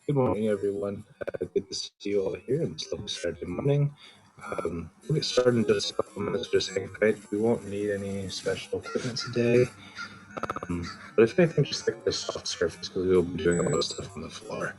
Good morning, everyone. Good to see you all here on this lovely Saturday morning. We'll get started in just a couple minutes. Just hang tight. We won't need any special equipment today. But if anything, just like a soft surface because we'll be doing a lot of stuff on the floor.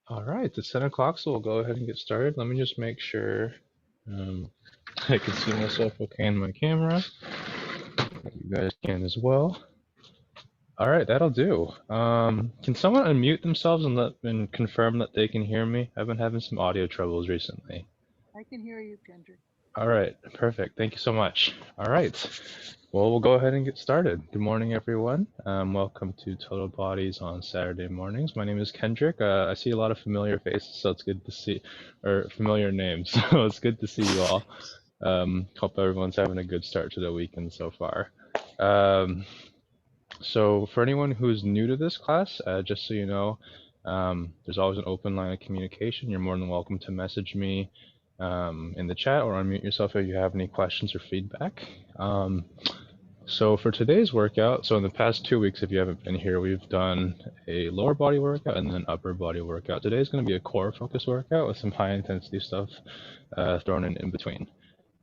All right, it's 10 o'clock, so we'll go ahead and get started. Let me just make sure I can see myself okay in my camera. You guys can as well. All right, that'll do. Can someone unmute themselves and confirm that they can hear me? I've been having some audio troubles recently. I can hear you, Kendrick. All right, perfect. Thank you so much. All right, well, we'll go ahead and get started. Good morning, everyone. Welcome to Total Bodies on Saturday mornings. My name is Kendrick. I see a lot of familiar faces, so it's good to see, or familiar names, so it's good to see you all. Hope everyone's having a good start to the weekend so far. So for anyone who's new to this class, just so you know, there's always an open line of communication. You're more than welcome to message me in the chat or unmute yourself if you have any questions or feedback. So for today's workout, so in the past 2 weeks, if you haven't been here, we've done a lower body workout and then an upper body workout. Today's going to be a core focus workout with some high intensity stuff thrown in between.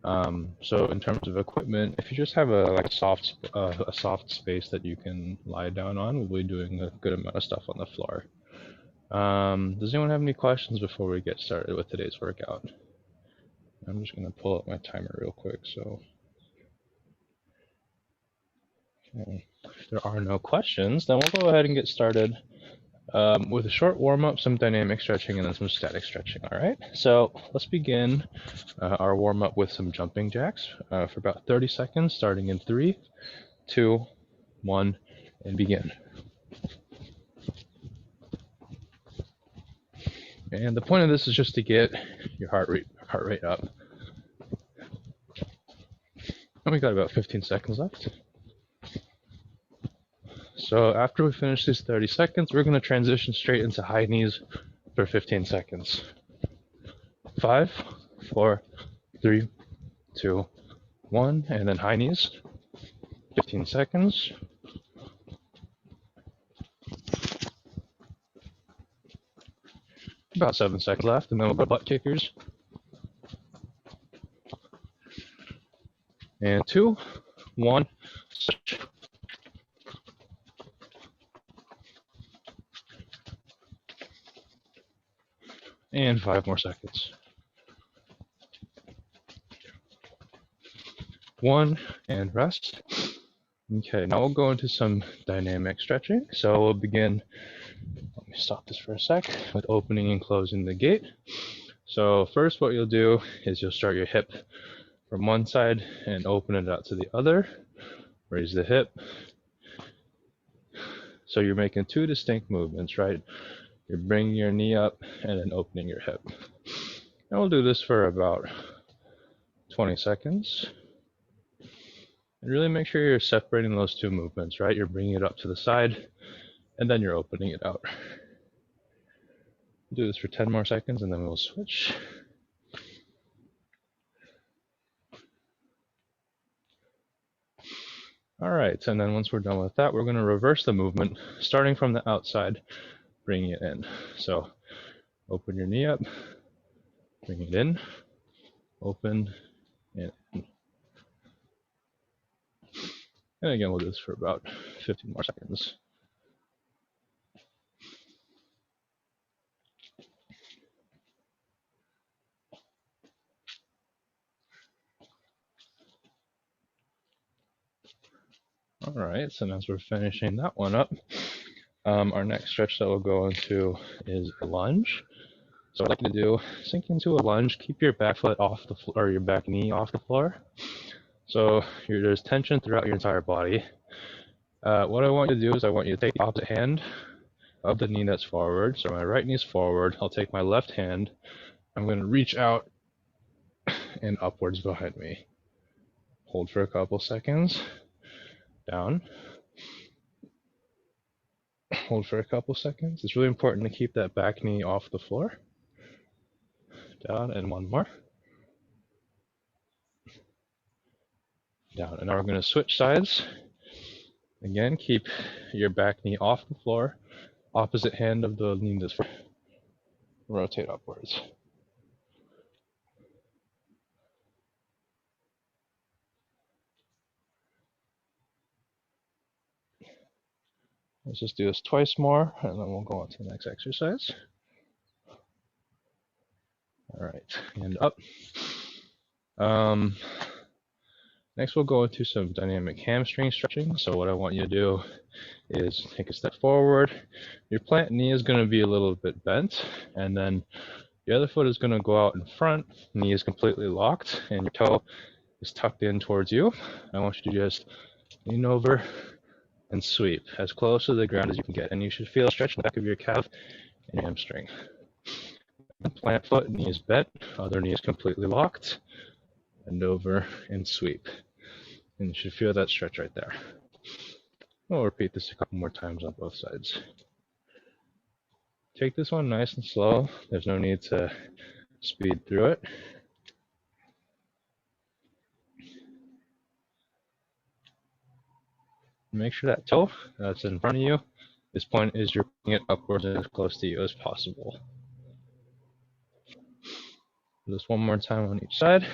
So in terms of equipment, if you just have a soft space that you can lie down on, we'll be doing a good amount of stuff on the floor. Does anyone have any questions before we get started with today's workout? I'm just going to pull up my timer real quick. So okay. If there are no questions, then we'll go ahead and get started with a short warm-up, some dynamic stretching, and then some static stretching. All right, so let's begin our warm-up with some jumping jacks for about 30 seconds, starting in 3, 2, 1, and begin. And the point of this is just to get your heart rate up. And we got about 15 seconds left. So after we finish these 30 seconds, we're going to transition straight into high knees for 15 seconds. 5, 4, 3, 2, 1, and then high knees. 15 seconds. About 7 seconds left, and then we'll go butt kickers. And 2, 1, stretch. And 5 more seconds. 1, and rest. Okay, now we'll go into some dynamic stretching. So we'll begin, let me stop this for a sec, with opening and closing the gait. So first what you'll do is you'll start your hip from one side and open it out to the other. Raise the hip. So you're making two distinct movements, right? You're bringing your knee up and then opening your hip. And we'll do this for about 20 seconds. And really make sure you're separating those two movements, right? You're bringing it up to the side and then you're opening it out. We'll do this for 10 more seconds and then we'll switch. All right, and then once we're done with that, we're going to reverse the movement, starting from the outside, bringing it in. So open your knee up, bring it in, open, and in. And again, we'll do this for about 15 more seconds. All right, so as we're finishing that one up, our next stretch that we'll go into is a lunge. So what I'd like to do, sink into a lunge, keep your back foot off the floor, or your back knee off the floor. So there's tension throughout your entire body. What I want you to do is I want you to take the opposite hand of the knee that's forward. So my right knee is forward. I'll take my left hand. I'm going to reach out and upwards behind me. Hold for a couple seconds. Down. Hold for a couple seconds. It's really important to keep that back knee off the floor. Down, and one more. Down. And now we're going to switch sides. Again, keep your back knee off the floor. Opposite hand of the knee that's forward. Rotate upwards. Let's just do this twice more, and then we'll go on to the next exercise. All right, and up. Next, we'll go into some dynamic hamstring stretching. So what I want you to do is take a step forward. Your plant knee is going to be a little bit bent, and then the other foot is going to go out in front. Knee is completely locked, and your toe is tucked in towards you. I want you to just lean over and sweep as close to the ground as you can get. And you should feel a stretch in the back of your calf and your hamstring. Plant foot, knee is bent, other knee is completely locked. Bend over and sweep. And you should feel that stretch right there. We'll repeat this a couple more times on both sides. Take this one nice and slow. There's no need to speed through it. Make sure that toe that's in front of you, this point is you're putting it upwards and as close to you as possible. Just one more time on each side.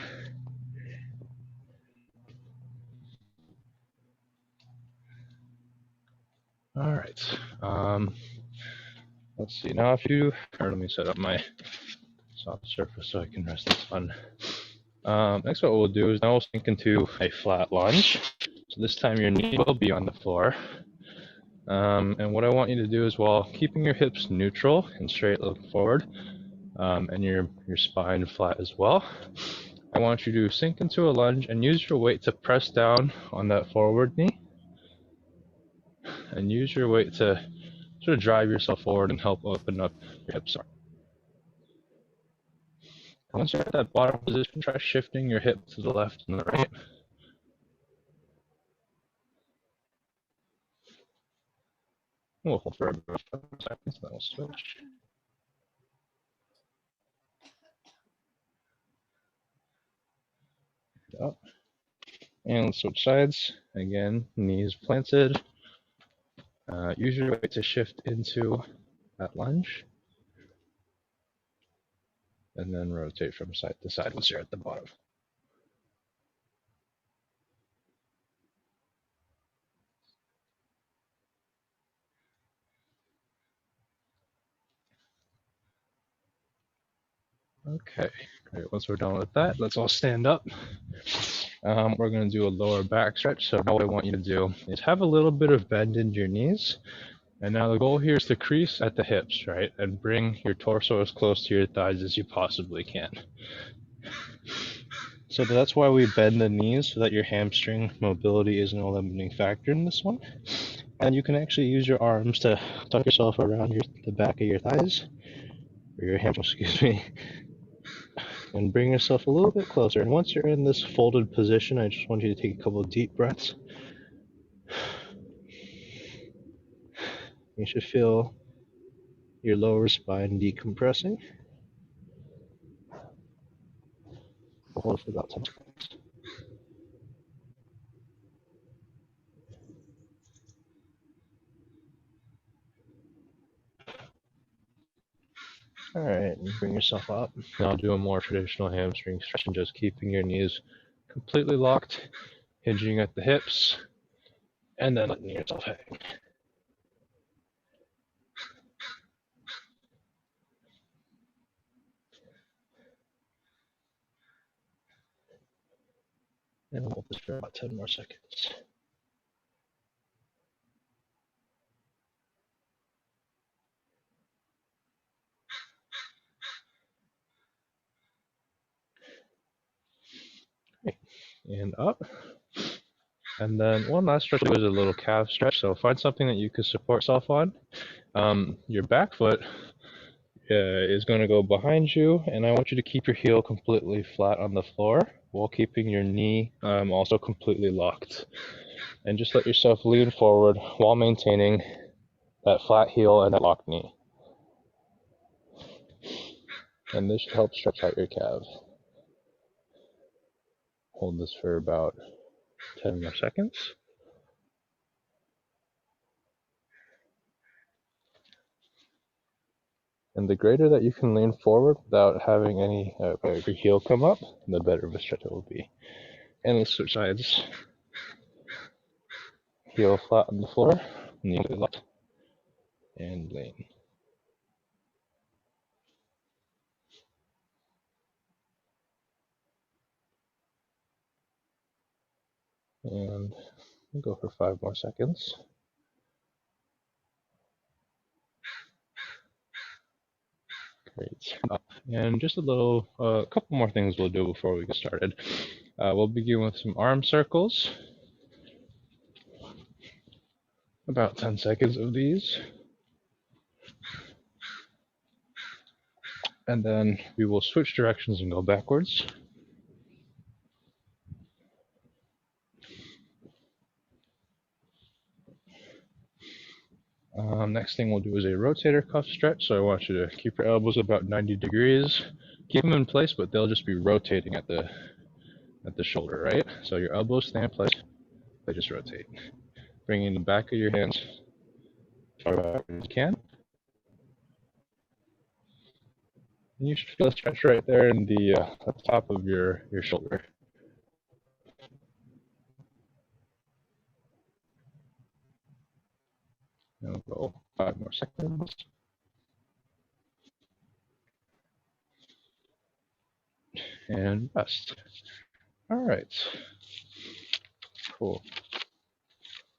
All right. Let's see. Now, let me set up my soft surface so I can rest this one. Next, what we'll do is now we'll sink into a flat lunge. So this time your knee will be on the floor. And what I want you to do is, while keeping your hips neutral and straight looking forward, and your spine flat as well, I want you to sink into a lunge and use your weight to press down on that forward knee. And use your weight to sort of drive yourself forward and help open up your hips. Once you're at that bottom position, try shifting your hip to the left and the right. We'll hold for about 5 seconds, then we'll switch. Up. And let's switch sides. Again, knees planted. Use your weight to shift into that lunge. And then rotate from side to side once you're at the bottom. Okay, great. Once we're done with that, let's all stand up. We're going to do a lower back stretch. So now what I want you to do is have a little bit of bend in your knees. And now the goal here is to crease at the hips, right? And bring your torso as close to your thighs as you possibly can. So that's why we bend the knees, so that your hamstring mobility isn't a limiting factor in this one. And you can actually use your arms to tuck yourself around the back of your thighs, or your hamstrings, excuse me, and bring yourself a little bit closer. And once you're in this folded position, I just want you to take a couple of deep breaths. You should feel your lower spine decompressing. Hold for about 10 seconds. Alright, and bring yourself up. Now do a more traditional hamstring stretch, and just keeping your knees completely locked, hinging at the hips, and then letting yourself hang. And hold this for about 10 more seconds. And up. And then one last stretch is a little calf stretch. So find something that you can support yourself on. Your back foot is going to go behind you, and I want you to keep your heel completely flat on the floor while keeping your knee also completely locked. And just let yourself lean forward while maintaining that flat heel and that locked knee. And this should help stretch out your calves. Hold this for about 10 more seconds. And the greater that you can lean forward without having any your heel come up, the better of a stretch it will be. And let's switch sides. Heel flat on the floor, knee locked, and lean. And we'll go for 5 more seconds. Great. And just a couple more things we'll do before we get started. We'll begin with some arm circles. About 10 seconds of these. And then we will switch directions and go backwards. Next thing we'll do is a rotator cuff stretch. So I want you to keep your elbows about 90 degrees. Keep them in place, but they'll just be rotating at the shoulder, right? So your elbows stay in place, they just rotate. Bringing the back of your hands as far back as you can. And you should feel a stretch right there in the top of your shoulder. And we'll go 5 more seconds. And rest. All right. Cool.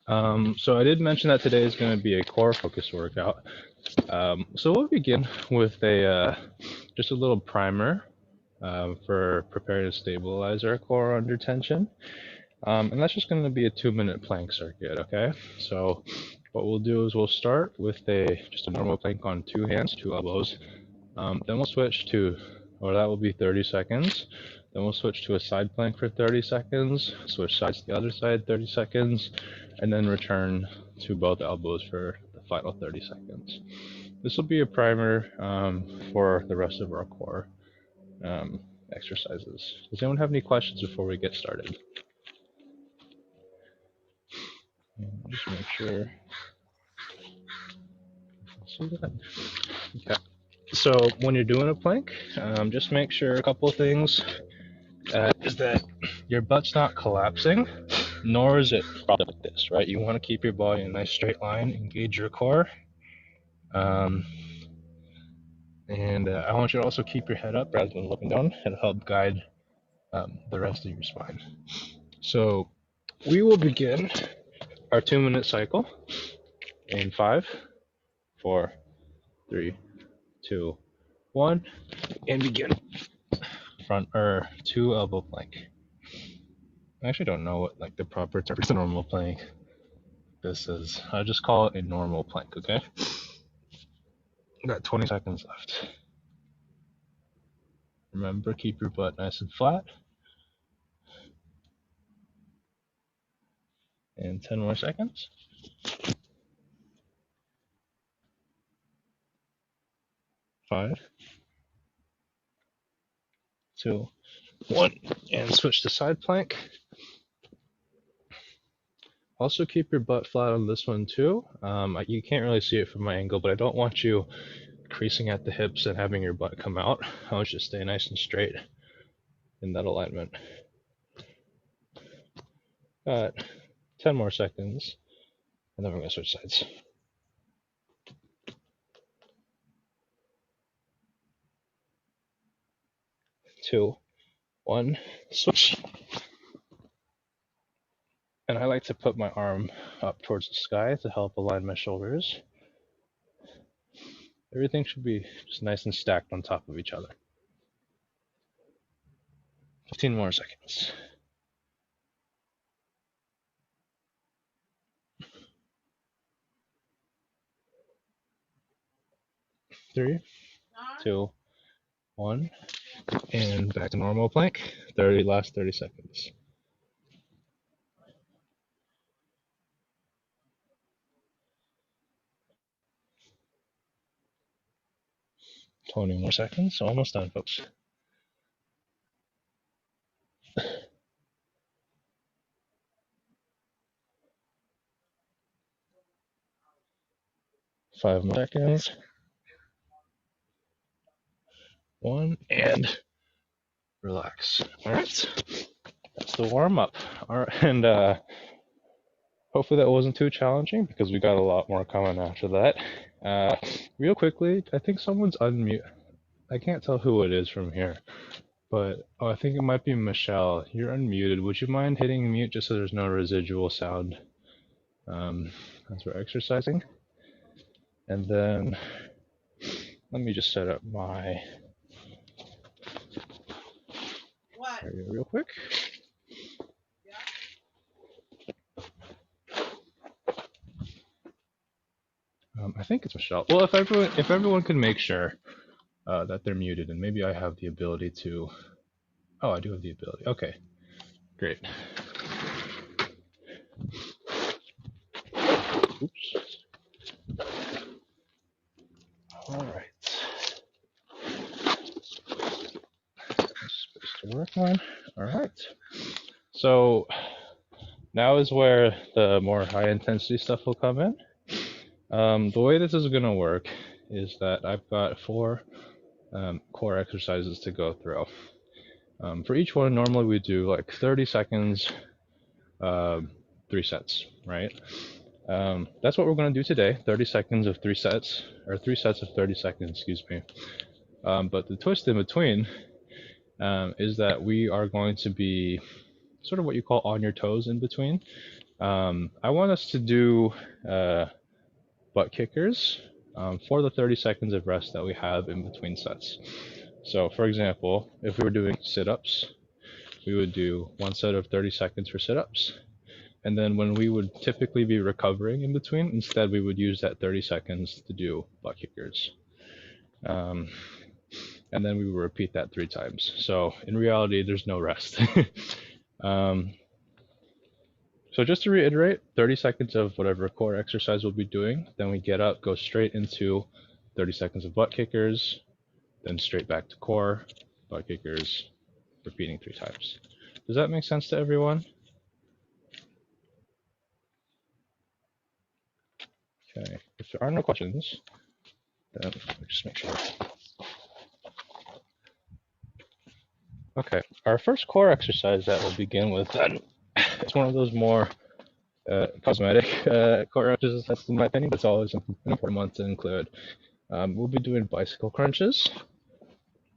So I did mention that today is going to be a core focus workout. So we'll begin with just a little primer for preparing to stabilize our core under tension. And that's just going to be a 2-minute plank circuit, okay? So what we'll do is we'll start with just a normal plank on 2 hands, 2 elbows. Then we'll switch to, or that will be 30 seconds. Then we'll switch to a side plank for 30 seconds, switch sides to the other side 30 seconds, and then return to both elbows for the final 30 seconds. This will be a primer for the rest of our core exercises. Does anyone have any questions before we get started? Just make sure. See that? Okay. So when you're doing a plank, just make sure a couple of things is that your butt's not collapsing, nor is it propped like this, right? You want to keep your body in a nice straight line, engage your core. And I want you to also keep your head up rather than looking down. It'll help guide the rest of your spine. So we will begin our 2-minute cycle in 5, 4, 3, 2, 1, and begin. Front or 2 elbow plank. I actually don't know what like the proper term for normal plank this is. I'll just call it a normal plank, okay? Got 20 seconds left. Remember, keep your butt nice and flat. And 10 more seconds. 5, 2, 1, and switch to side plank. Also keep your butt flat on this one too. You can't really see it from my angle, but I don't want you creasing at the hips and having your butt come out. I want you to stay nice and straight in that alignment. Got 10 more seconds, and then we're going to switch sides. 2, 1, switch. And I like to put my arm up towards the sky to help align my shoulders. Everything should be just nice and stacked on top of each other. 15 more seconds. 3, 2, 1, and back to normal plank. Last 30 seconds. 20 more seconds. Almost done, folks. 5 more seconds. 1, and relax. All right, that's the warm up. All right, and hopefully that wasn't too challenging because we got a lot more coming after that. Real quickly, I think someone's unmute. I can't tell who it is from here, but I think it might be Michelle. You're unmuted. Would you mind hitting mute just so there's no residual sound as we're exercising? And then let me just set up my area real quick. I think it's Michelle. Well, if everyone can make sure that they're muted, and maybe I have the ability to. Oh, I do have the ability. Okay, great. Oops. All right. Space to work on. All right. So now is where the more high intensity stuff will come in. The way this is going to work is that I've got 4 core exercises to go through. For each one, normally we do like 30 seconds, 3 sets, right? That's what we're going to do today, 30 seconds of 3 sets, or 3 sets of 30 seconds, excuse me. But the twist in between is that we are going to be sort of what you call on your toes in between. I want us to do butt kickers for the 30 seconds of rest that we have in between sets. So for example, if we were doing sit-ups, we would do 1 set of 30 seconds for sit-ups. And then when we would typically be recovering in between, instead we would use that 30 seconds to do butt kickers. And then we would repeat that 3 times. So in reality, there's no rest. So just to reiterate, 30 seconds of whatever core exercise we'll be doing, then we get up, go straight into 30 seconds of butt kickers, then straight back to core, butt kickers, repeating 3 times. Does that make sense to everyone? Okay, if there are no questions, then just make sure. Okay, our first core exercise that we'll begin with, it's one of those more cosmetic core exercises in my opinion, but it's always an important one to include. We'll be doing bicycle crunches.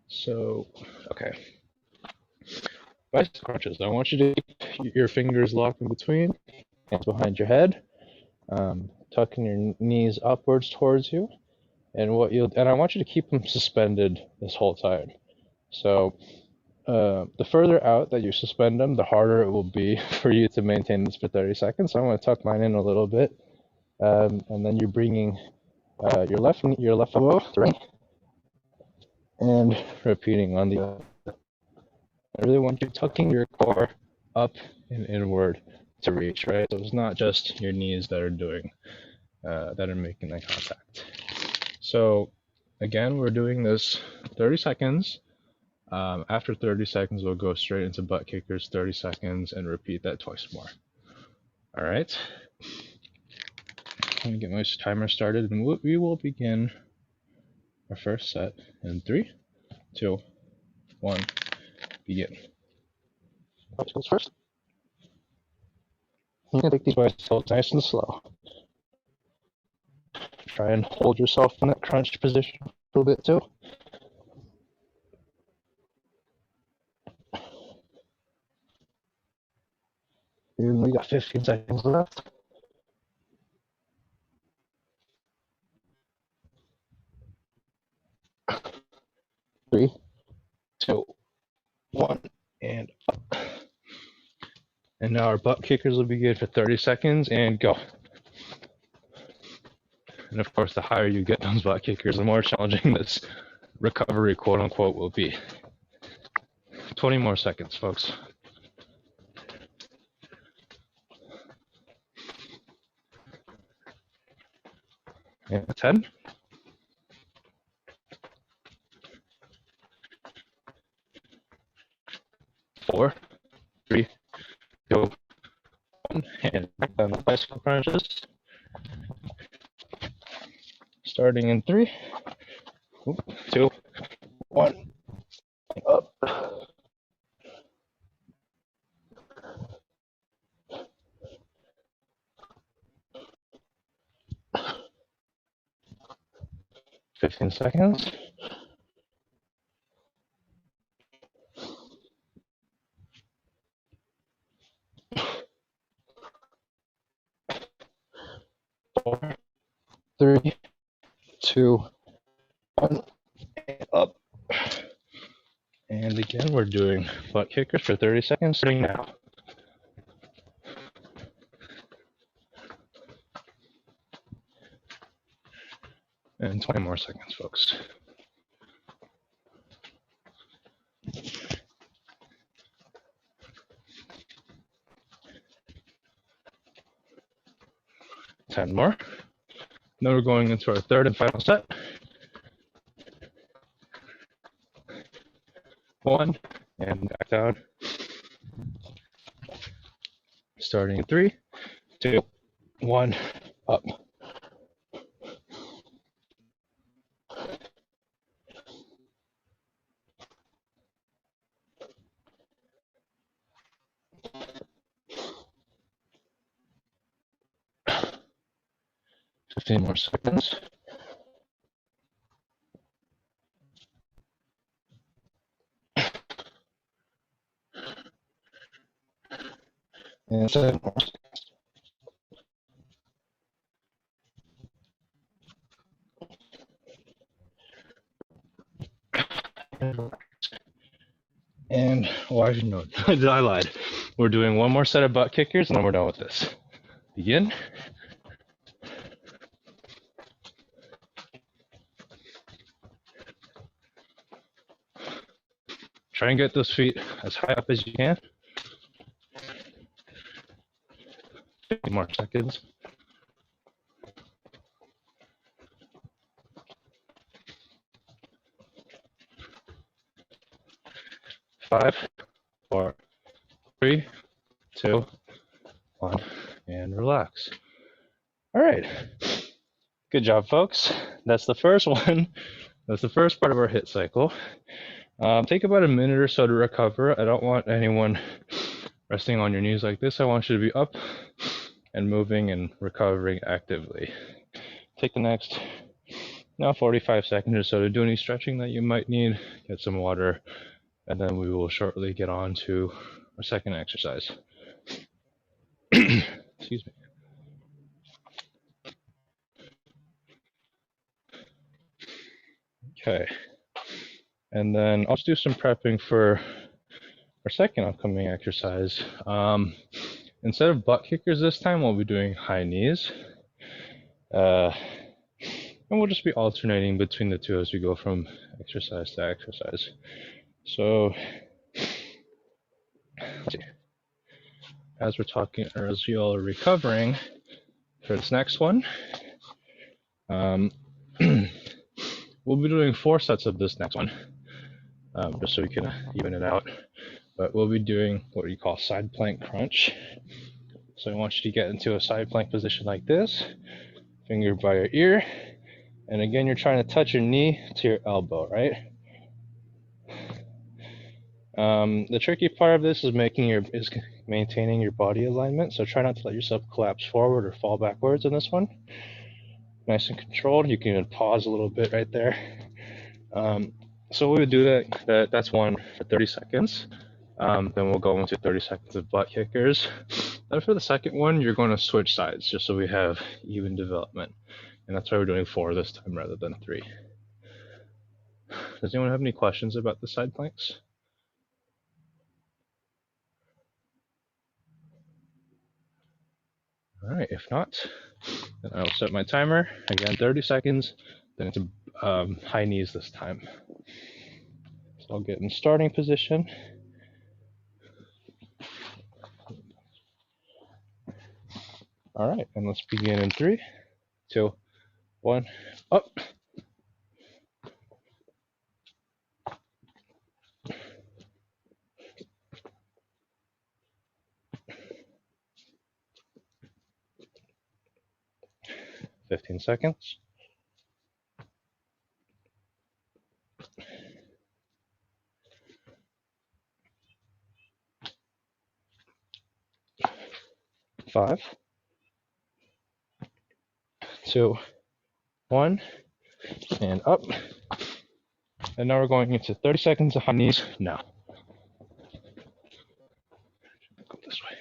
So, okay. bicep crunches. I want you to keep your fingers locked in between, hands behind your head, tucking your knees upwards towards you, and I want you to keep them suspended this whole time. So the further out that you suspend them, the harder it will be for you to maintain this for 30 seconds. So I'm going to tuck mine in a little bit, and then you're bringing your left elbow to the right, and repeating on the other. I really want you tucking your core up and inward to reach, right? So it's not just your knees that are making that contact. So again, we're doing this 30 seconds. After 30 seconds, we'll go straight into butt kickers, 30 seconds, and repeat that twice more. All right. Let me get my timer started, and we will begin our first set in 3, 2, 1, begin. Bicycles first. You can take these bicycles nice and slow. Try and hold yourself in that crunched position a little bit too. And we got 15 seconds left. 3, 2, 1, and up. And now our butt kickers will begin for 30 seconds and go. And of course, the higher you get those butt kickers, the more challenging this recovery, quote unquote, will be. 20 more seconds, folks. And 10. 4, 3, 2, 1, and back down the bicycle crunches. Starting in 3, 2, 1, up. 15 seconds. 4, 3, 2, 1, and up. And again, we're doing butt kickers for 30 seconds, starting now. And 20 more seconds, folks. Ten more. Now we're going into our third and final set. 1, and back down. Starting in 3, 2, 1, up. 15 more seconds. And 7 more seconds. And why did no, I lied. We're doing one more set of butt kickers and then we're done with this. Begin. Try and get those feet as high up as you can. 50 more seconds. 5, 4, 3, 2, 1, and relax. All right. Good job, folks. That's the first one. That's the first part of our HIIT cycle. Take about a minute or so to recover. I don't want anyone resting on your knees like this. I want you to be up and moving and recovering actively. Take the next 45 seconds or so to do any stretching that you might need. Get some water, and then we will shortly get on to our second exercise. Excuse me. Okay, and then I'll just do some prepping for our second upcoming exercise. Instead of butt kickers this time, we'll be doing high knees. And we'll just be alternating between the two as we go from exercise to exercise. So, let's see. As we're talking, or as you all are recovering for this next one, we'll be doing 4 sets of this next one, just so we can even it out. But we'll be doing what we call side plank crunch. So I want you to get into a side plank position like this, finger by your ear, and again you're trying to touch your knee to your elbow, right? The tricky part of this is maintaining your body alignment, so try not to let yourself collapse forward or fall backwards in this one. Nice and controlled. You can pause a little bit right there. So we would do that's one for 30 seconds. Then we'll go into 30 seconds of butt kickers. Then for the second one, you're going to switch sides just so we have even development. And that's why we're doing 4 this time rather than 3. Does anyone have any questions about the side planks? All right, if not, then I'll set my timer. Again, 30 seconds. Then it's high knees this time. So I'll get in starting position. All right, and let's begin in 3, 2, 1, up. Fifteen seconds. 5, 2, 1, and up. And now we're going into 30 seconds of high knees now. Go this way.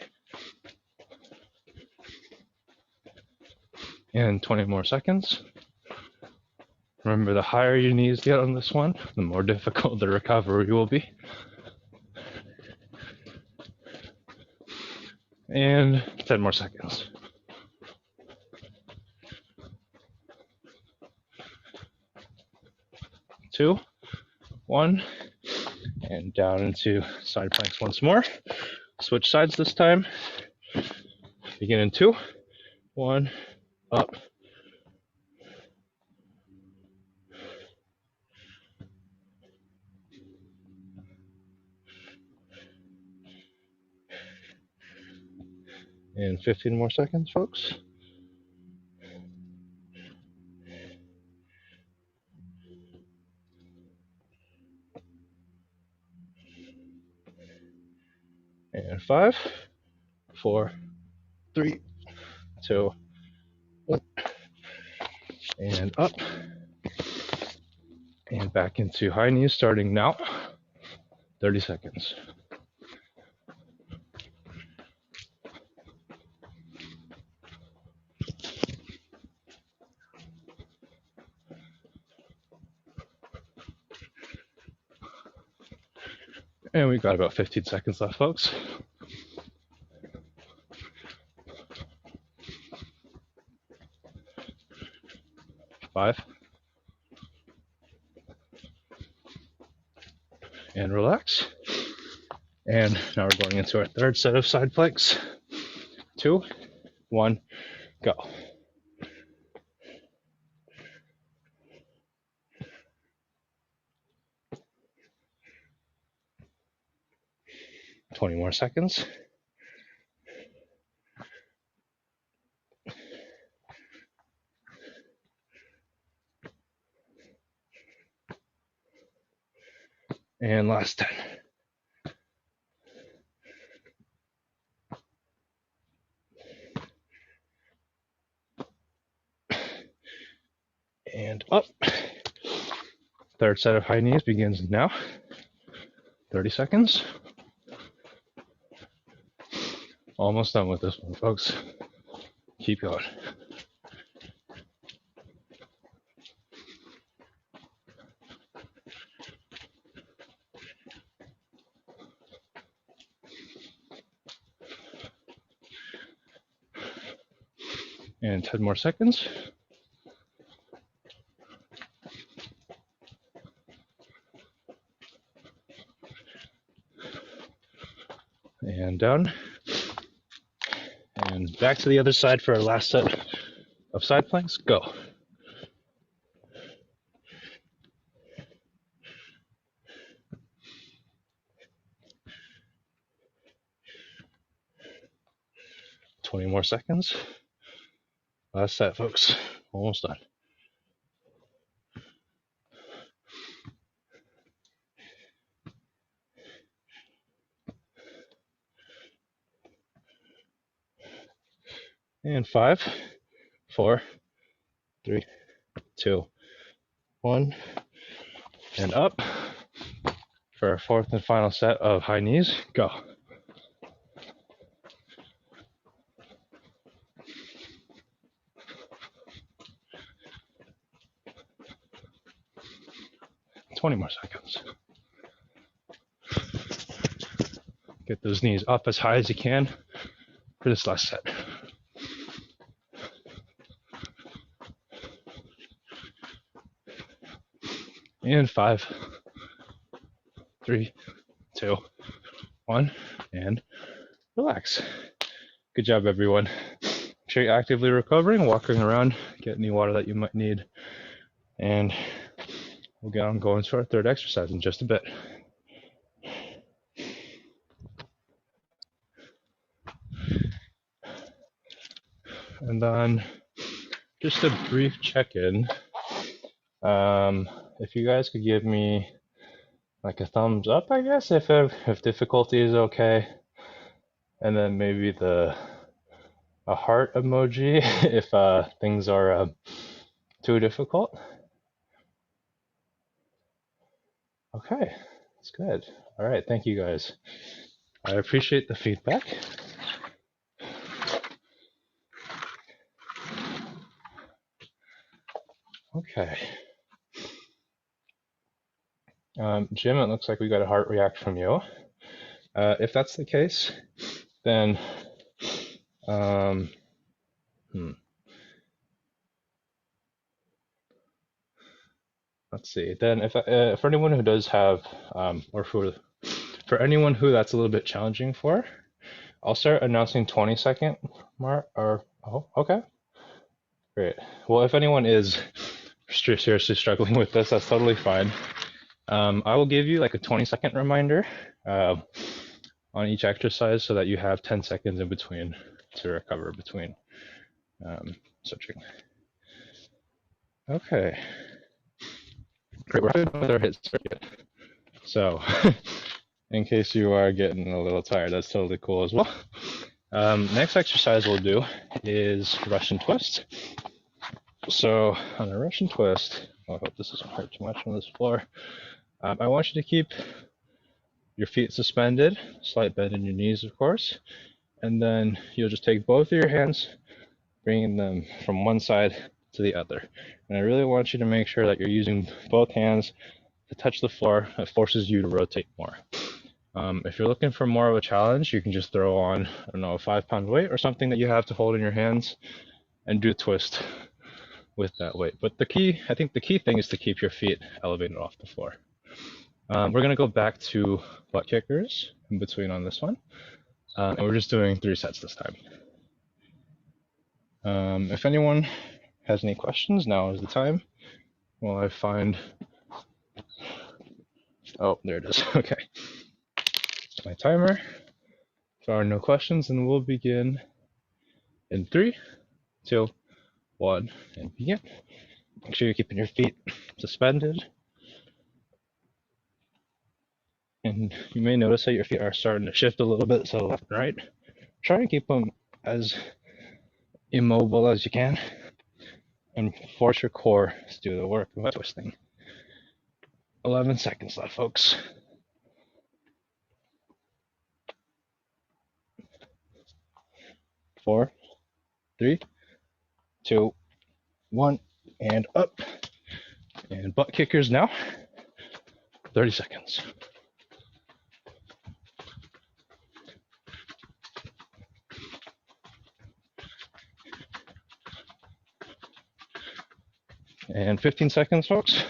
And 20 more seconds. Remember, the higher your knees get on this one, the more difficult the recovery will be. And 10 more seconds. 2, 1, and down into side planks once more. Switch sides this time. Begin in 2, 1, up. And 15 more seconds, folks. And 5, 4, 3, 2, 1, and up. And back into high knees starting now. 30 seconds. And we've got about 15 seconds left, folks. 5. And relax. And now we're going into our third set of side planks. 2, 1, go. Twenty more seconds. And last 10. And up. Third set of high knees begins now. 30 seconds. Almost done with this one, folks. Keep going. And 10 more seconds. And down. And back to the other side for our last set of side planks. Go. Twenty more seconds. Last set, folks. Almost done. And 5, 4, 3, 2, 1. And up for our fourth and final set of high knees. Go. Twenty more seconds. Get those knees up as high as you can for this last set. And 5, 3, 2, 1, and relax. Good job, everyone. Make sure you're actively recovering, walking around, get any water that you might need, and we'll get on going to our third exercise in just a bit. And then just a brief check-in. If you guys could give me like a thumbs up, I guess, if difficulty is okay, and then maybe a heart emoji if things are too difficult. Okay, that's good. All right, thank you guys. I appreciate the feedback. Okay. Jim, it looks like we got a heart react from you. If that's the case, then let's see. Then if for anyone who does have, or for anyone who that's a little bit challenging for, I'll start announcing 20-second mark. Or oh, okay, great. Well, if anyone is seriously struggling with this, that's totally fine. I will give you like a 20-second reminder on each exercise so that you have 10 seconds in between to recover between switching. Okay. Great, we're having another hit circuit. So, in case you are getting a little tired, that's totally cool as well. Next exercise we'll do is Russian twist. So, on a Russian twist, I hope this doesn't hurt too much on this floor. I want you to keep your feet suspended, slight bend in your knees, of course, and then you'll just take both of your hands, bringing them from one side to the other. And I really want you to make sure that you're using both hands to touch the floor. It forces you to rotate more. If you're looking for more of a challenge, you can just throw on, I don't know, a 5-pound weight or something that you have to hold in your hands and do a twist with that weight. But I think the key thing is to keep your feet elevated off the floor. We're going to go back to butt kickers in between on this one. And we're just doing 3 sets this time. If anyone has any questions, now is the time. While I find... Oh, there it is. Okay. My timer. If there are no questions, then we'll begin in 3, 2, 1, and begin. Make sure you're keeping your feet suspended. And you may notice that your feet are starting to shift a little bit, so left and right. Try and keep them as immobile as you can, and force your core to do the work of twisting. 11 seconds left, folks. 4, 3, 2, 1, and up. And butt kickers now. 30 seconds. And 15 seconds, folks.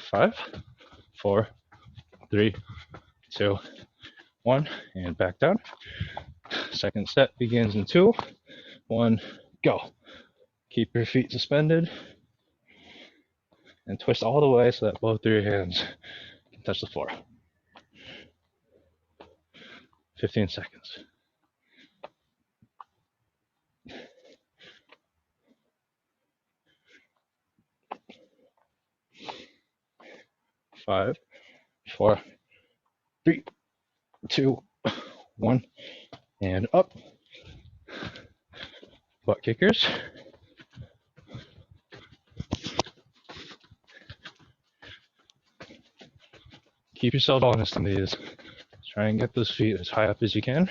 5, 4, 3, 2, 1, and back down. Second set begins in 2, 1, go. Keep your feet suspended and twist all the way so that both of your hands can touch the floor. 15 seconds. 5, 4, 3, 2, 1, and up. Butt kickers. Keep yourself honest on these. Try and get those feet as high up as you can.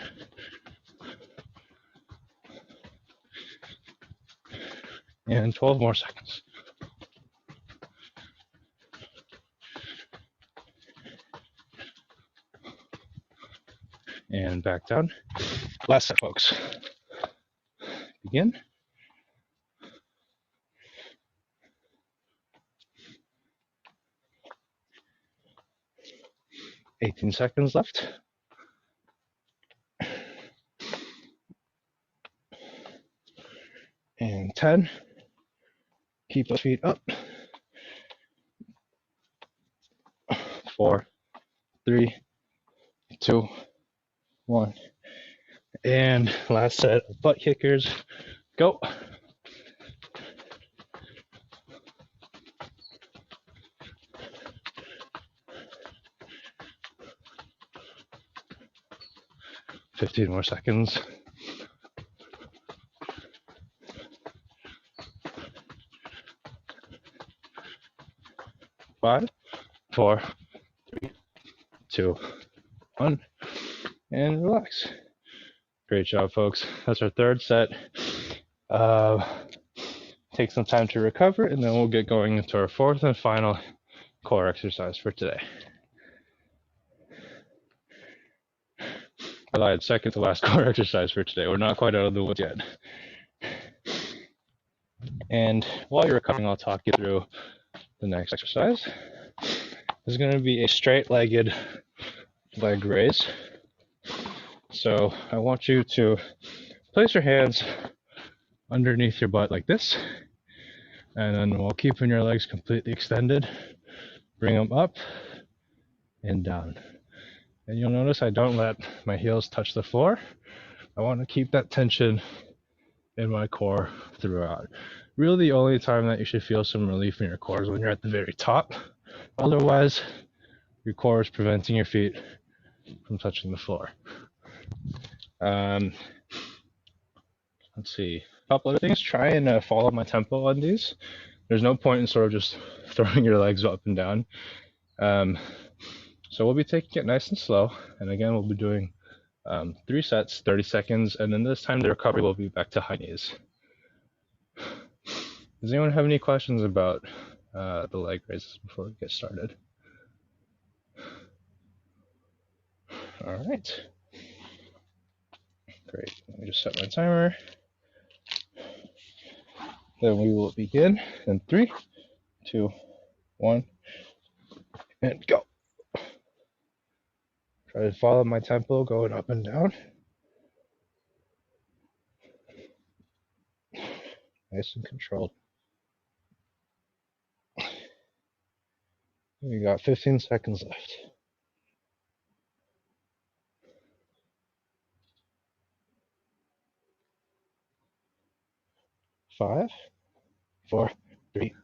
And 12 more seconds. And back down. Last set, folks. Begin. 18 seconds left. And 10. Keep the feet up. 4, 3, 2, 1. And last set of butt kickers. Go. Fifteen more seconds. 5, 4, 3, 2, 1, and relax. Great job, folks. That's our third set. Take some time to recover, and then we'll get going into our fourth and final core exercise for today. I lied, second to last core exercise for today. We're not quite out of the woods yet. And while you're recovering, I'll talk you through the next exercise. This is going to be a straight-legged leg raise. So I want you to place your hands underneath your butt like this, and then while keeping your legs completely extended, bring them up and down. And you'll notice I don't let my heels touch the floor. I want to keep that tension in my core throughout. Really, the only time that you should feel some relief in your core is when you're at the very top. Otherwise, your core is preventing your feet from touching the floor. Let's see. A couple other things. Try and follow my tempo on these. There's no point in sort of just throwing your legs up and down. So we'll be taking it nice and slow. And again, we'll be doing 3 sets, 30 seconds. And then this time the recovery will be back to high knees. Does anyone have any questions about the leg raises before we get started? All right. Great. Let me just set my timer. Then we will begin in 3, 2, 1, and go. Try to follow my tempo going up and down. Nice and controlled. We got 15 seconds left. 5, 4, 3,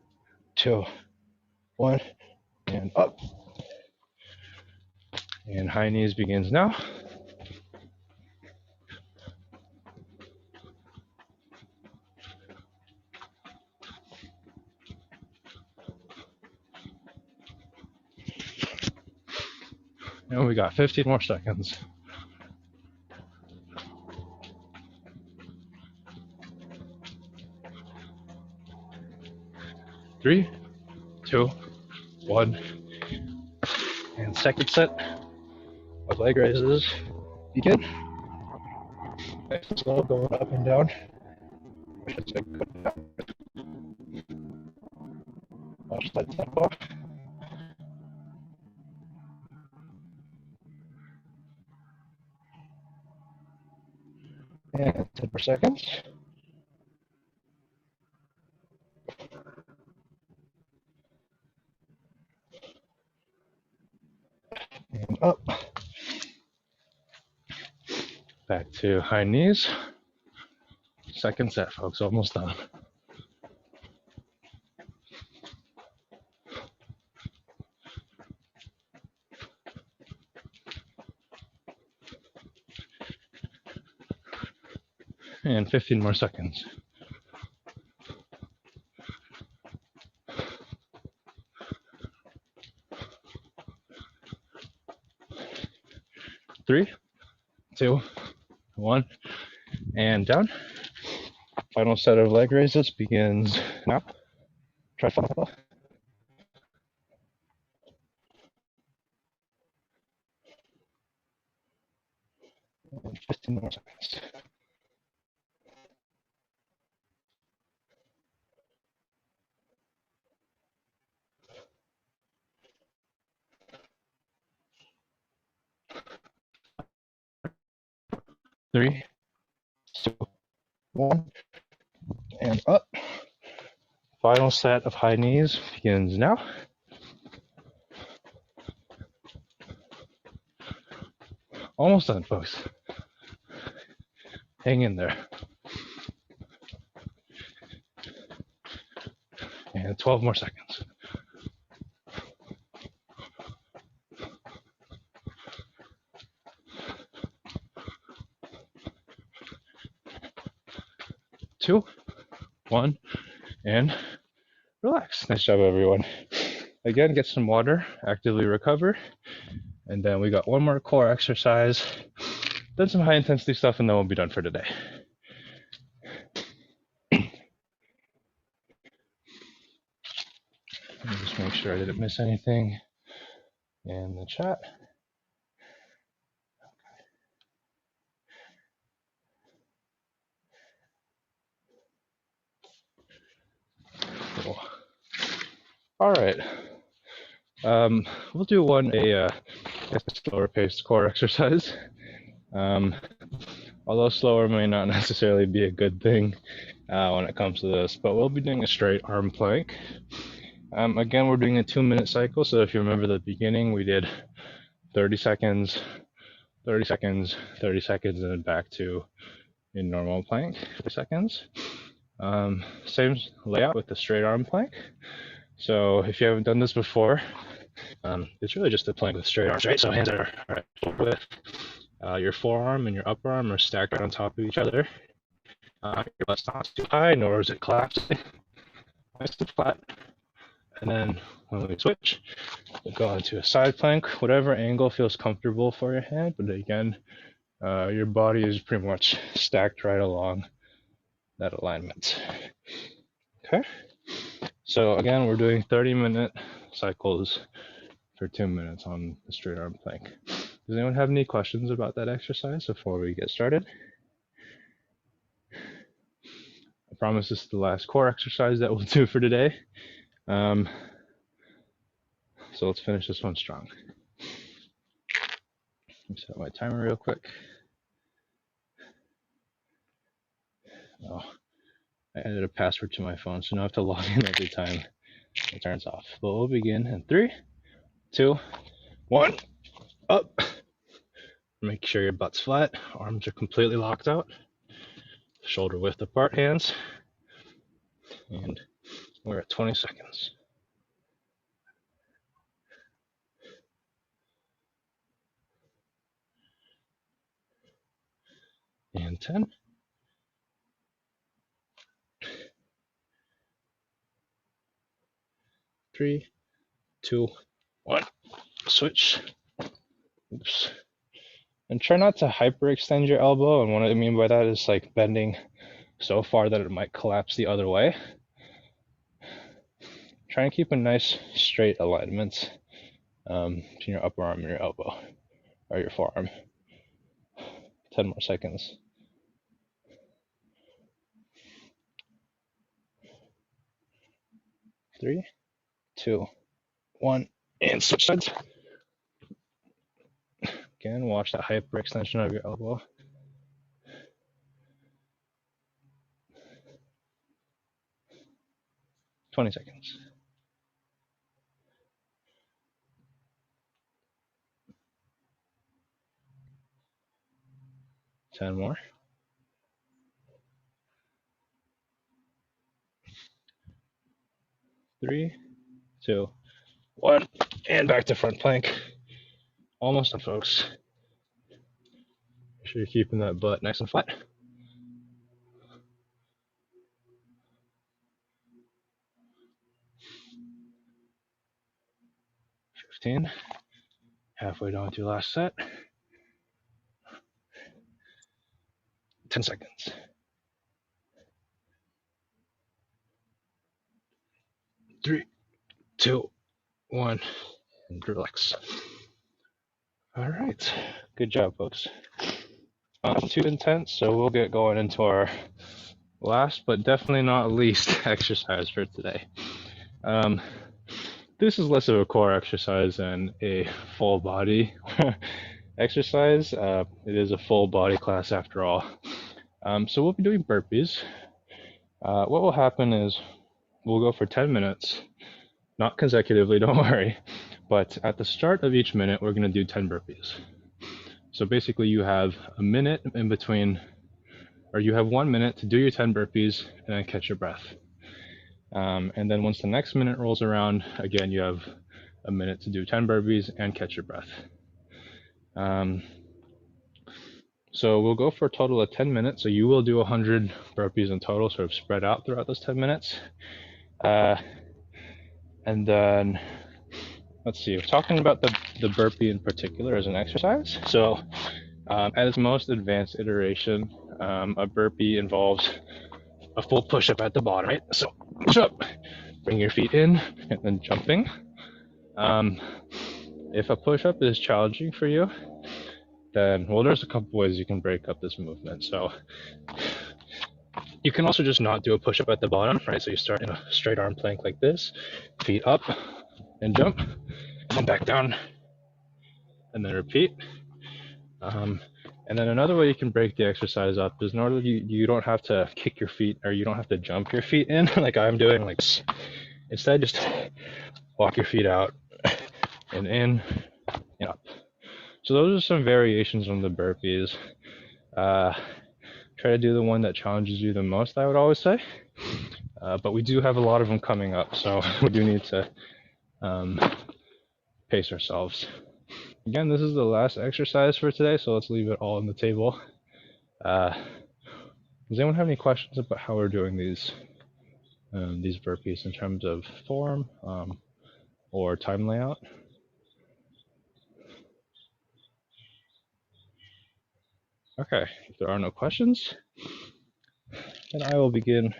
2, 1, and up. And high knees begins now. And we got 15 more seconds. 3, 2, 1. And second set of leg raises begin. Nice and slow, going up and down. I should say go down. Watch that tempo. And 10 more seconds. And up. Back to high knees. Second set, folks, almost done. And 15 more seconds. 3, 2, 1, and down. Final set of leg raises begins now. Try to follow. 15 more seconds. 3, 2, 1, and up. Final set of high knees begins now. Almost done, folks. Hang in there. And 12 more seconds. 2, 1, and relax. Nice job, everyone. Again, get some water, actively recover, and then we got one more core exercise, then some high intensity stuff, and then we'll be done for today. Let me just make sure I didn't miss anything in the chat. Cool. All right. We'll do a slower paced core exercise. Although slower may not necessarily be a good thing when it comes to this, but we'll be doing a straight arm plank. Again, we're doing a 2-minute cycle, so if you remember the beginning, we did 30 seconds, 30 seconds, 30 seconds, and then back to a normal plank, 30 seconds. Same layout with the straight arm plank. So if you haven't done this before, it's really just a plank with straight arms, right? So hands are with your forearm and your upper arm are stacked right on top of each other. Your butt's not too high, nor is it collapsing. Nice and flat. And then when we switch, we'll go into a side plank, whatever angle feels comfortable for your hand. But again, your body is pretty much stacked right along that alignment. Okay. So again, we're doing 30-minute cycles for 2 minutes on the straight arm plank. Does anyone have any questions about that exercise before we get started? I promise this is the last core exercise that we'll do for today. So let's finish this one strong. Let me set my timer real quick. Oh, I added a password to my phone, so now I have to log in every time it turns off. But we'll begin in 3, 2, 1, up. Make sure your butt's flat, arms are completely locked out, shoulder width apart, hands, and we're at 20 seconds. And 10. 3, 2, 1. Switch. Oops. And try not to hyperextend your elbow. And what I mean by that is like bending so far that it might collapse the other way. Try and keep a nice straight alignment between your upper arm and your elbow, or your forearm. 10 more seconds. 3, 2, 1, and switch sides. Again, watch that hyperextension of your elbow. 20 seconds. Ten more. 3, 2, 1, and back to front plank. Almost done, folks. Make sure you're keeping that butt nice and flat. 15. Halfway done with your last set. 10 seconds. 3, 2, 1, and relax. All right. Good job, folks. Too intense, so we'll get going into our last but definitely not least exercise for today. This is less of a core exercise than a full body exercise. It is a full body class after all. So we'll be doing burpees. What will happen is we'll go for 10 minutes, not consecutively, don't worry, but at the start of each minute, we're going to do 10 burpees. So basically you have a minute in between, or you have 1 minute to do your 10 burpees and then catch your breath. And then once the next minute rolls around, again, you have a minute to do 10 burpees and catch your breath. So we'll go for a total of 10 minutes. So you will do 100 burpees in total, sort of spread out throughout those 10 minutes. And then, let's see, we're talking about the burpee in particular as an exercise. So at its most advanced iteration, a burpee involves a full push-up at the bottom, right? So push up, bring your feet in, and then jumping. If a push-up is challenging for you, then, well, there's a couple ways you can break up this movement. So you can also just not do a push-up at the bottom, right? So you start in a straight arm plank like this, feet up, and jump, and then back down, and then repeat. And then another way you can break the exercise up is in order you don't have to kick your feet, or you don't have to jump your feet in like I'm doing, like this. Instead, just walk your feet out and in and up. So those are some variations on the burpees. Try to do the one that challenges you the most, I would always say. But we do have a lot of them coming up, so we do need to pace ourselves. Again, this is the last exercise for today, so let's leave it all on the table. Does anyone have any questions about how we're doing these burpees in terms of form or time layout? Okay, if there are no questions, then I will begin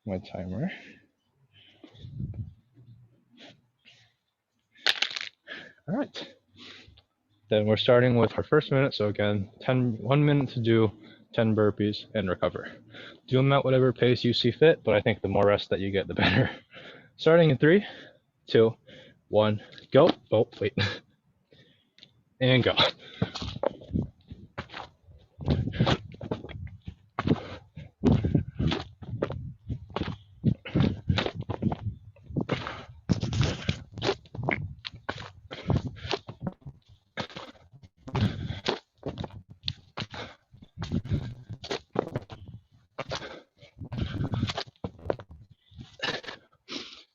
my timer. All right. Then we're starting with our first minute. So again, 1 minute to do 10 burpees and recover. Do them at whatever pace you see fit, but I think the more rest that you get, the better. Starting in 3, 2, 1, go. Oh, wait. And go.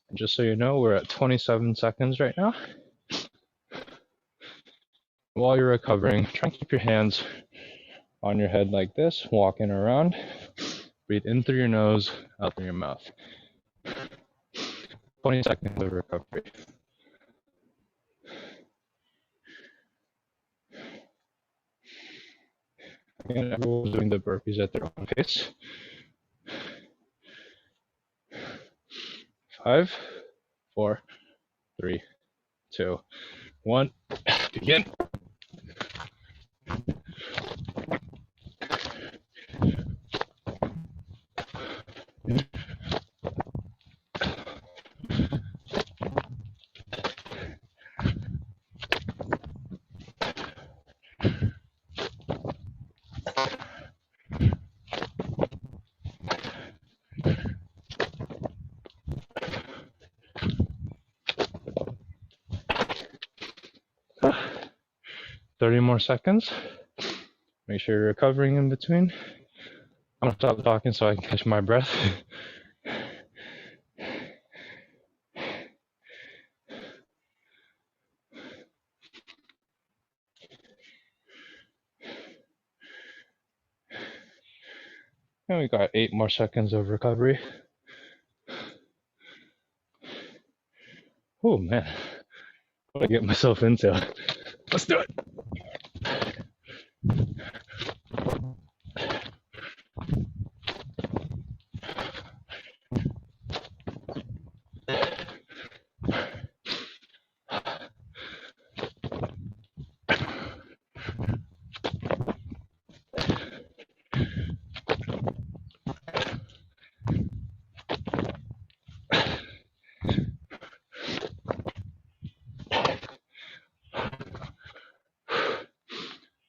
And just so you know, we're at 27 seconds right now. While you're recovering, try and keep your hands on your head like this, walking around. Breathe in through your nose, out through your mouth. 20 seconds of recovery. And everyone's doing the burpees at their own pace. 5, 4, 3, 2, 1. Begin. Uh, 30 more seconds. Make sure you're recovering in between. I'm gonna stop talking so I can catch my breath. And we got 8 more seconds of recovery. Oh man, what did I get myself into? Let's do it.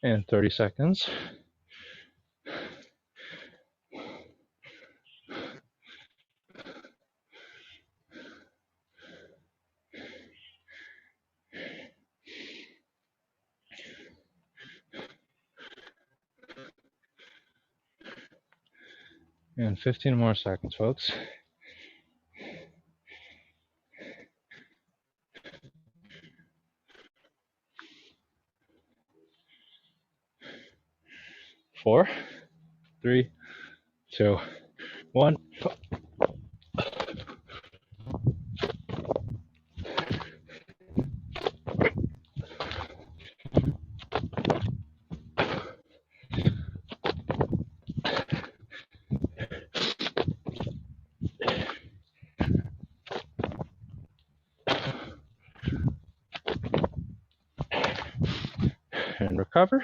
And 30 seconds. And 15 more seconds, folks. Four, 3, 2, 1. And recover.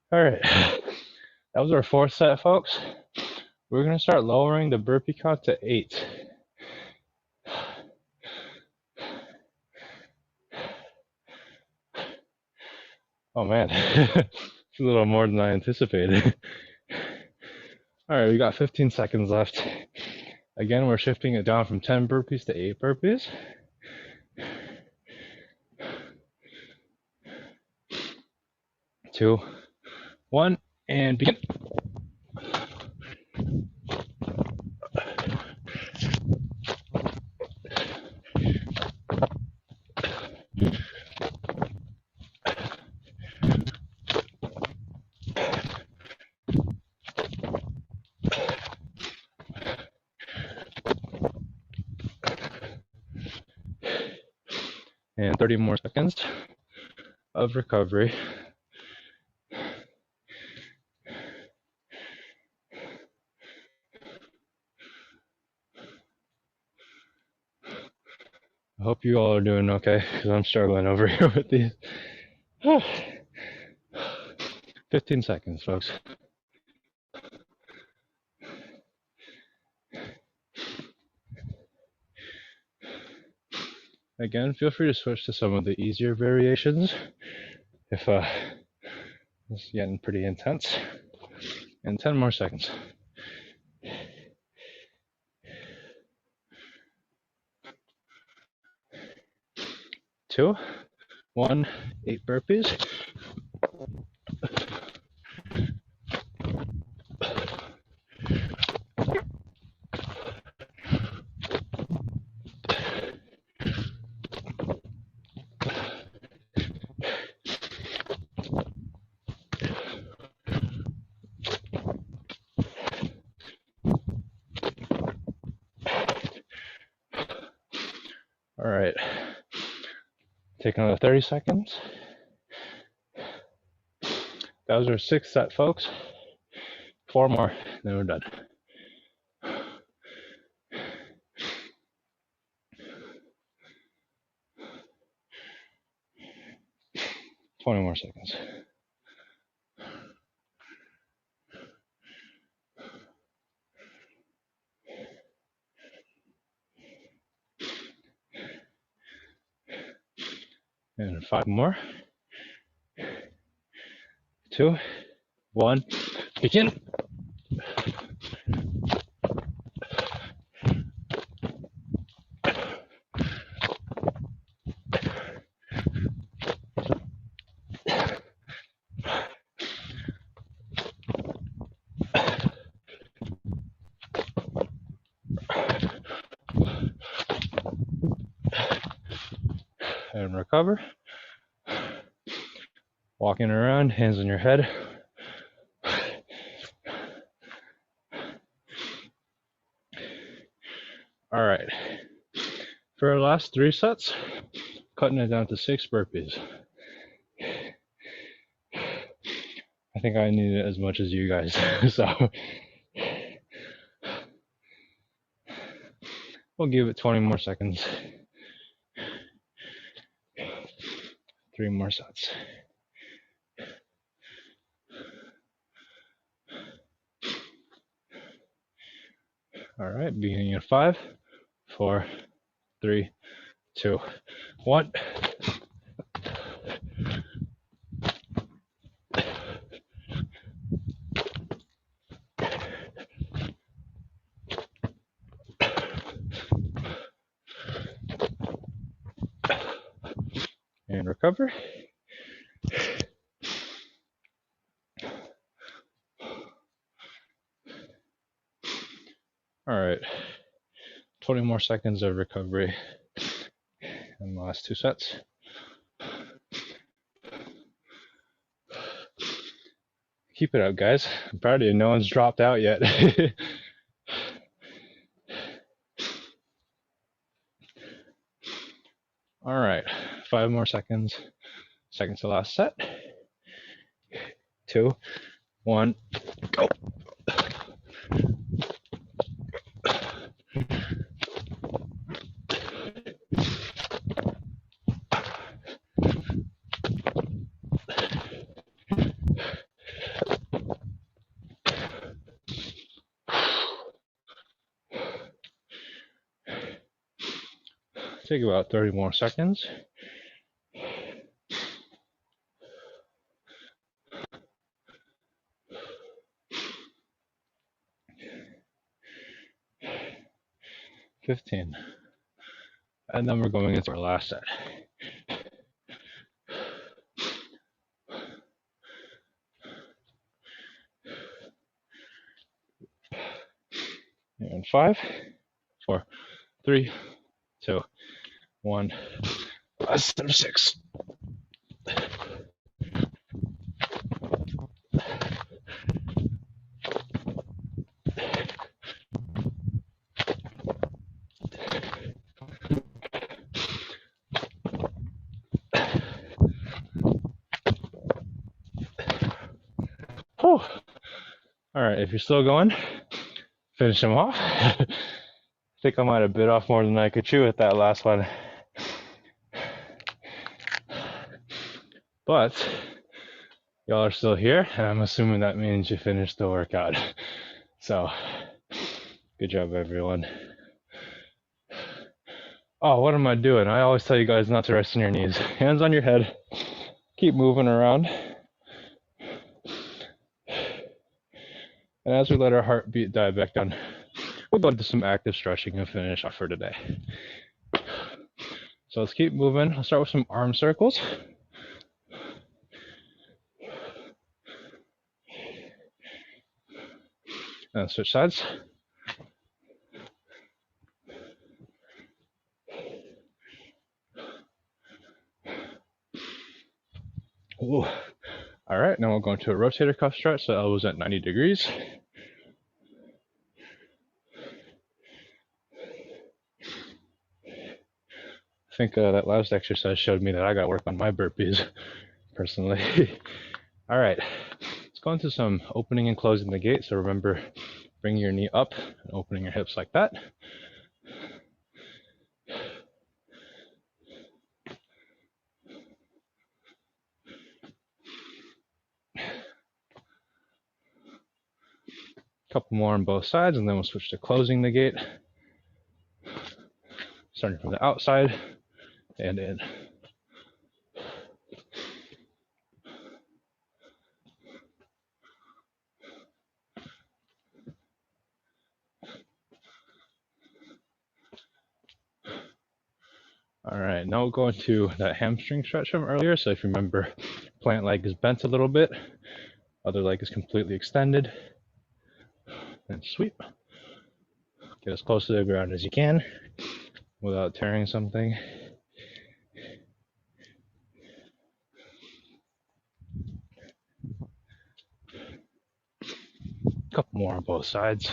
All right, that was our 4th set, folks. We're gonna start lowering the burpee count to 8. Oh man, it's a little more than I anticipated. All right, we got 15 seconds left. Again, we're shifting it down from 10 burpees to 8 burpees. 2, 1, and begin. And 30 more seconds of recovery. I hope you all are doing okay, because I'm struggling over here with these. 15 seconds, folks. Again, feel free to switch to some of the easier variations if it's getting pretty intense. And 10 more seconds. 2, 1, 8 burpees. All right, take another 30 seconds. That was our 6th set, folks. 4 more, then we're done. 20 more seconds. And 5 more. 2, 1, begin. And recover. Walking around, hands on your head. All right. For our last 3 sets, cutting it down to 6 burpees. I think I need it as much as you guys, so we'll give it 20 more seconds. 3 more sets. All right, beginning in 5, 4, 3, 2, 1. And recover. All right, 20 more seconds of recovery in the last 2 sets. Keep it up, guys. I'm proud of you. No one's dropped out yet. All right, 5 more seconds. Second to last set. 2, 1, go. Take about 30 more seconds. $15. And then we're going into our last set. And 5, 4, 3, 2, 1. Last set of 6. Whew. All right, if you're still going, finish them off. I think I might have bit off more than I could chew at that last one. But y'all are still here, and I'm assuming that means you finished the workout. So, good job, everyone. Oh, what am I doing? I always tell you guys not to rest on your knees. Hands on your head. Keep moving around. And as we let our heartbeat die back down, we'll go into some active stretching and finish off for today. So let's keep moving. I'll start with some arm circles. And switch sides. Ooh. All right, now we'll go into a rotator cuff stretch, so elbows at 90 degrees. I think that last exercise showed me that I got to work on my burpees, personally. All right, go into some opening and closing the gait. So remember, bringing your knee up and opening your hips like that. Couple more on both sides, and then we'll switch to closing the gait. Starting from the outside and in. All right, now we'll go into that hamstring stretch from earlier. So if you remember, plant leg is bent a little bit, other leg is completely extended, and sweep. Get as close to the ground as you can without tearing something. A couple more on both sides.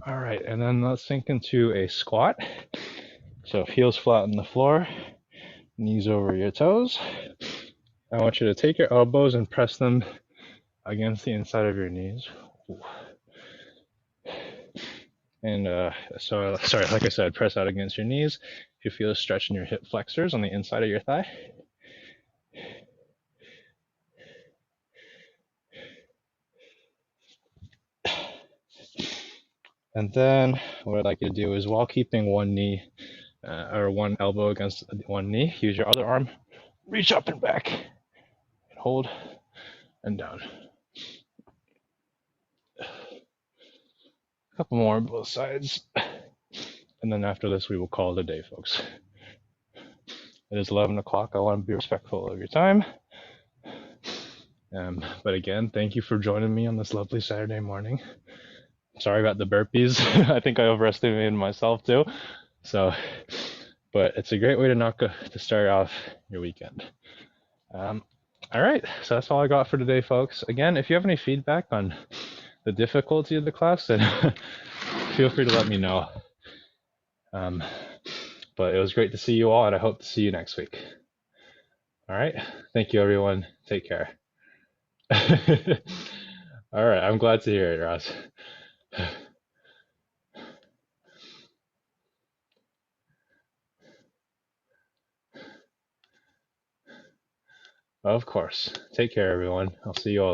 All right, and then let's sink into a squat. So heels flat on the floor, knees over your toes. I want you to take your elbows and press them against the inside of your knees. And sorry, like I said, press out against your knees. If you feel a stretch in your hip flexors on the inside of your thigh. And then what I'd like you to do is, while keeping one knee or one elbow against one knee, use your other arm, reach up and back, and hold, and down. A couple more on both sides. And then after this, we will call it a day, folks. It is 11 o'clock. I want to be respectful of your time. But again, thank you for joining me on this lovely Saturday morning. Sorry about the burpees. I think I overestimated myself too. So, but it's a great way to start off your weekend. All right, so that's all I got for today, folks. Again, if you have any feedback on the difficulty of the class, then feel free to let me know. But it was great to see you all, and I hope to see you next week. All right, thank you, everyone. Take care. All right, I'm glad to hear it, Ross. Of course. Take care, everyone. I'll see you all